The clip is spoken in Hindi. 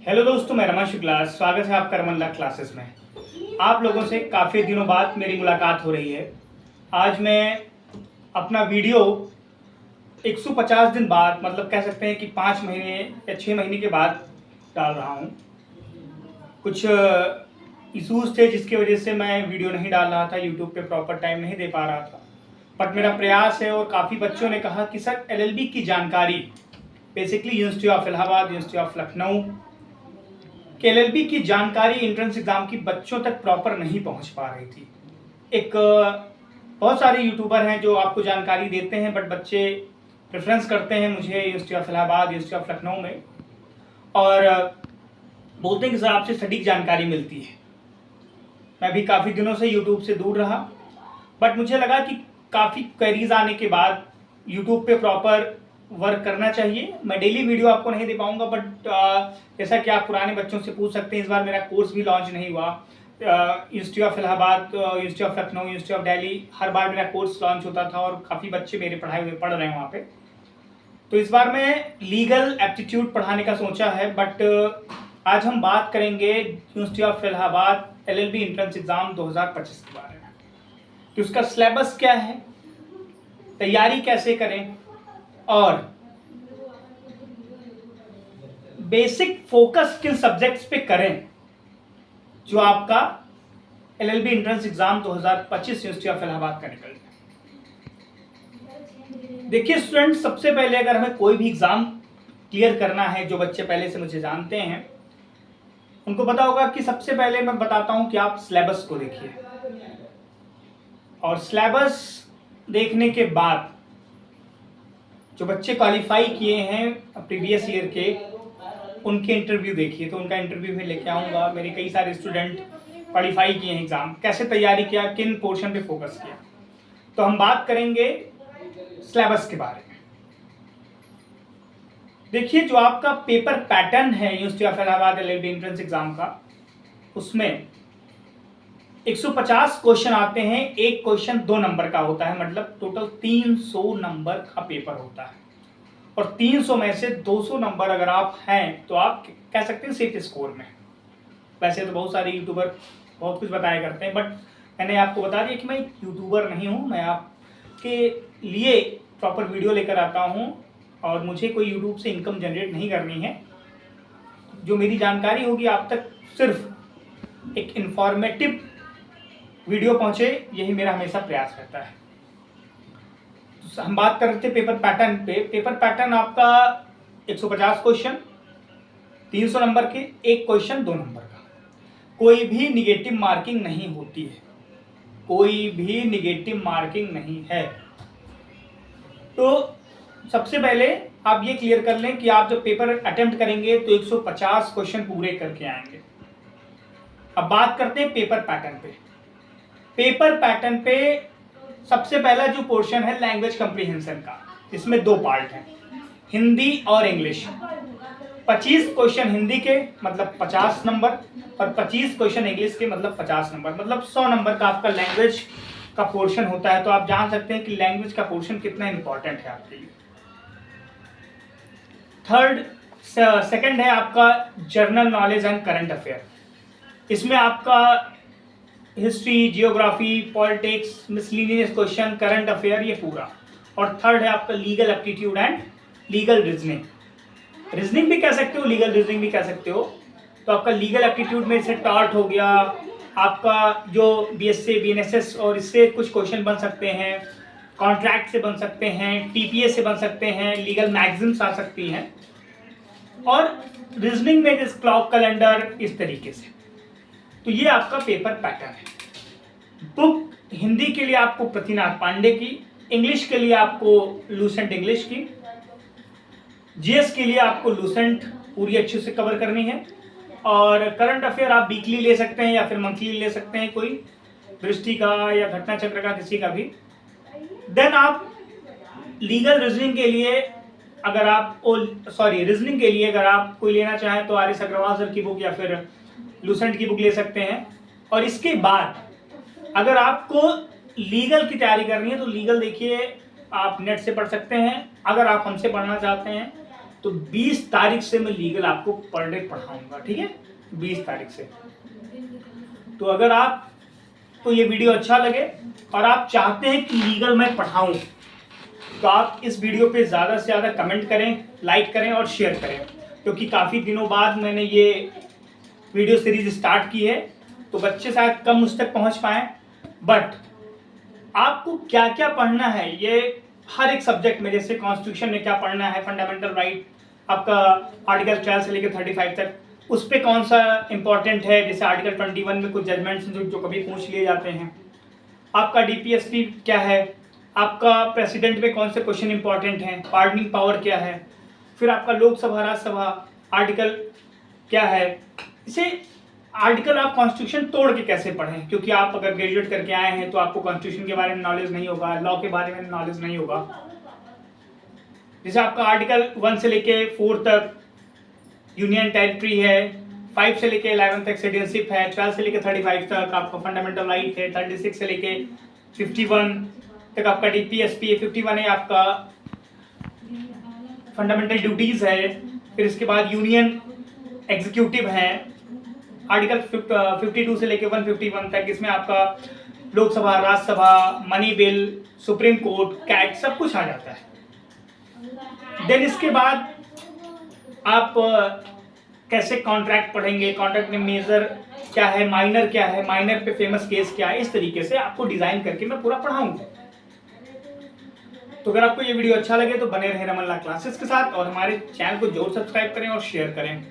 हेलो दोस्तों, मैं रमन शुक्ला। स्वागत है आपका रमन ला क्लासेस में। आप लोगों से काफ़ी दिनों बाद मेरी मुलाकात हो रही है। आज मैं अपना वीडियो 150 दिन बाद, मतलब कह सकते हैं कि 5 महीने या 6 महीने के बाद डाल रहा हूँ। कुछ इशूज़ थे जिसकी वजह से मैं वीडियो नहीं डाल रहा था, यूट्यूब पे प्रॉपर टाइम नहीं दे पा रहा था। बट मेरा प्रयास है और काफ़ी बच्चों ने कहा कि सर LLB की जानकारी, basically university of Allahabad, university of Lucknow के LLB की जानकारी एंट्रेंस एग्ज़ाम की बच्चों तक प्रॉपर नहीं पहुंच पा रही थी। बहुत सारे यूट्यूबर हैं जो आपको जानकारी देते हैं, बट बच्चे प्रेफरेंस करते हैं मुझे university of Allahabad, university of Lucknow में, और बोलते हैं कि सर आपसे सटीक जानकारी मिलती है। मैं भी काफ़ी दिनों से यूट्यूब से दूर रहा, बट मुझे लगा कि काफ़ी क्वेरीज आने के बाद यूट्यूब पे प्रॉपर वर्क करना चाहिए। मैं डेली वीडियो आपको नहीं दे पाऊंगा, बट जैसा कि आप पुराने बच्चों से पूछ सकते हैं, इस बार मेरा कोर्स भी लॉन्च नहीं हुआ। University of Allahabad, university of Lucknow, university of Delhi, हर बार मेरा कोर्स लॉन्च होता था और काफ़ी बच्चे मेरे पढ़ाए हुए पढ़ रहे हैं वहाँ पे। तो इस बार मैं लीगल एप्टीट्यूड पढ़ाने का सोचा है, बट आज हम बात करेंगे university of Allahabad LLB entrance exam 2025 के बारे में कि उसका सिलेबस क्या है, तैयारी कैसे करें और बेसिक फोकस किन सब्जेक्ट्स पे करें जो आपका LLB entrance exam 2025 university of Allahabad का निकल जाए। देखिए स्टूडेंट, सबसे पहले अगर हमें कोई भी एग्जाम क्लियर करना है, जो बच्चे पहले से मुझे जानते हैं उनको पता होगा कि सबसे पहले मैं बताता हूं कि आप सिलेबस को देखिए, और सिलेबस देखने के बाद जो बच्चे क्वालिफाई किए हैं प्रीवियस ईयर के, उनके इंटरव्यू देखिए। तो उनका इंटरव्यू में लेके आऊँगा। मेरे कई सारे स्टूडेंट क्वालिफाई किए हैं एग्ज़ाम, कैसे तैयारी किया, किन पोर्शन पे फोकस किया। तो हम बात करेंगे सिलेबस के बारे में। देखिए, जो आपका पेपर पैटर्न है university of Allahabad LLB entrance exam का, उसमें 150 क्वेश्चन आते हैं। एक क्वेश्चन 2 नंबर का होता है, मतलब टोटल 300 नंबर का पेपर होता है। और 300 में से 200 नंबर अगर आप हैं तो आप कह सकते हैं सेफ स्कोर में। वैसे तो बहुत सारे यूट्यूबर बहुत कुछ बताया करते हैं, बट मैंने आपको बता दिया कि मैं यूट्यूबर नहीं हूँ। मैं आपके लिए प्रॉपर वीडियो लेकर आता हूँ और मुझे कोई यूट्यूब से इनकम जनरेट नहीं करनी है। जो मेरी जानकारी होगी आप तक सिर्फ एक इंफॉर्मेटिव वीडियो पहुँचे, यही मेरा हमेशा प्रयास रहता है। हम बात कर रहे थे पेपर पैटर्न पे। पेपर पैटर्न आपका 150 क्वेश्चन 300 नंबर के, एक क्वेश्चन 2 नंबर का। कोई भी निगेटिव मार्किंग नहीं होती है, कोई भी निगेटिव मार्किंग नहीं है। तो सबसे पहले आप ये क्लियर कर लें कि आप जब पेपर अटेम्प्ट करेंगे तो 150 क्वेश्चन पूरे करके आएंगे। अब बात करते हैं पेपर पैटर्न पे। पेपर पैटर्न पे सबसे पहला जो पोर्शन है लैंग्वेज कम्प्रीहेंशन का, इसमें 2 पार्ट हैं, हिंदी और इंग्लिश। 25 क्वेश्चन हिंदी के मतलब 50 नंबर, और 25 क्वेश्चन इंग्लिश के मतलब 50 नंबर, मतलब 100 नंबर का आपका लैंग्वेज का पोर्शन होता है। तो आप जान सकते हैं कि लैंग्वेज का पोर्शन कितना इंपॉर्टेंट है आपके लिए। सेकंड है आपका general knowledge and current affair. इसमें आपका history, geography, politics, miscellaneous question, current affair, ये पूरा। और थर्ड है आपका legal aptitude and legal reasoning. Reasoning भी कह सकते हो, लीगल रीजनिंग भी कह सकते हो। तो आपका लीगल एप्टीट्यूड में से टॉर्ट हो गया, आपका जो BSc, BNSS, और इससे कुछ क्वेश्चन बन सकते हैं, कॉन्ट्रैक्ट से बन सकते हैं, TPA से बन सकते हैं, लीगल मैगजीन्स आ सकती हैं, और रीजनिंग में जैसे क्लॉक कैलेंडर, इस तरीके से। तो ये आपका पेपर पैटर्न है। बुक हिंदी के लिए आपको पृथ्वीनाथ पांडे की, इंग्लिश के लिए आपको लूसेंट इंग्लिश की, GS के लिए आपको लूसेंट पूरी अच्छे से कवर करनी है, और करंट अफेयर आप वीकली ले सकते हैं या फिर मंथली ले सकते हैं, कोई दृष्टि का या घटना चक्र का, किसी का भी। देन आप लीगल रीजनिंग के लिए अगर आप रीजनिंग के लिए अगर आप कोई लेना चाहें तो RS अग्रवाल सर की बुक या फिर लूसेंट की बुक ले सकते हैं। और इसके बाद अगर आपको लीगल की तैयारी करनी है तो लीगल देखिए आप नेट से पढ़ सकते हैं। अगर आप हमसे पढ़ना चाहते हैं तो 20 तारीख से मैं लीगल आपको पर डे पढ़ाऊंगा, ठीक है, 20 तारीख से। तो अगर आपको ये वीडियो अच्छा लगे और आप चाहते हैं कि लीगल मैं पढ़ाऊं, तो आप इस वीडियो पे ज़्यादा से ज़्यादा कमेंट करें, लाइक करें और शेयर करें, क्योंकि काफ़ी दिनों बाद मैंने ये वीडियो सीरीज स्टार्ट की है, तो बच्चे शायद कम मुझ तक पहुंच पाएँ, बट आपको क्या क्या पढ़ना है ये हर एक सब्जेक्ट में, जैसे कॉन्स्टिट्यूशन में क्या पढ़ना है, फंडामेंटल राइट आपका आर्टिकल 12 से लेकर 35 तक, उस पे कौन सा इंपॉर्टेंट है, जैसे आर्टिकल 21 में कुछ जजमेंट्स जो कभी पूछ लिए जाते हैं, आपका डीपीएसपी क्या है, आपका प्रेसिडेंट में कौन से क्वेश्चन इंपॉर्टेंट हैं, पार्डनिंग पावर क्या है, फिर आपका लोकसभा राज्यसभा आर्टिकल क्या है। इसे आर्टिकल आप कॉन्स्टिट्यूशन तोड़ के कैसे पढ़ें, क्योंकि आप अगर ग्रेजुएट करके आए हैं तो आपको कॉन्स्टिट्यूशन के बारे में नॉलेज नहीं होगा, लॉ के बारे में नॉलेज नहीं होगा। जैसे आपका आर्टिकल 1 से लेके 4 तक यूनियन टेरिटरी है, 5 से लेके 11 तक सिटीजनशिप है, 12 से लेके 35 तक आपका फंडामेंटल राइट है, 36 से लेके 51 तक आपका डीपीएसपी है, 51 है आपका फंडामेंटल ड्यूटीज है, फिर इसके बाद यूनियन एग्जीक्यूटिव है, आर्टिकल 52 से लेके 151 तक, इसमें आपका Lok Sabha Rajya Sabha money bill supreme court CAT सब कुछ आ जाता है। देन इसके बाद आप कैसे कॉन्ट्रैक्ट पढ़ेंगे, कॉन्ट्रैक्ट में मेजर क्या है, माइनर क्या है, माइनर पे फेमस केस क्या है, इस तरीके से आपको डिजाइन करके मैं पूरा पढ़ाऊंगा। तो अगर आपको ये वीडियो अच्छा लगे तो बने रहें रमन लॉ क्लासेस के साथ और हमारे चैनल को जरूर सब्सक्राइब करें और शेयर करें।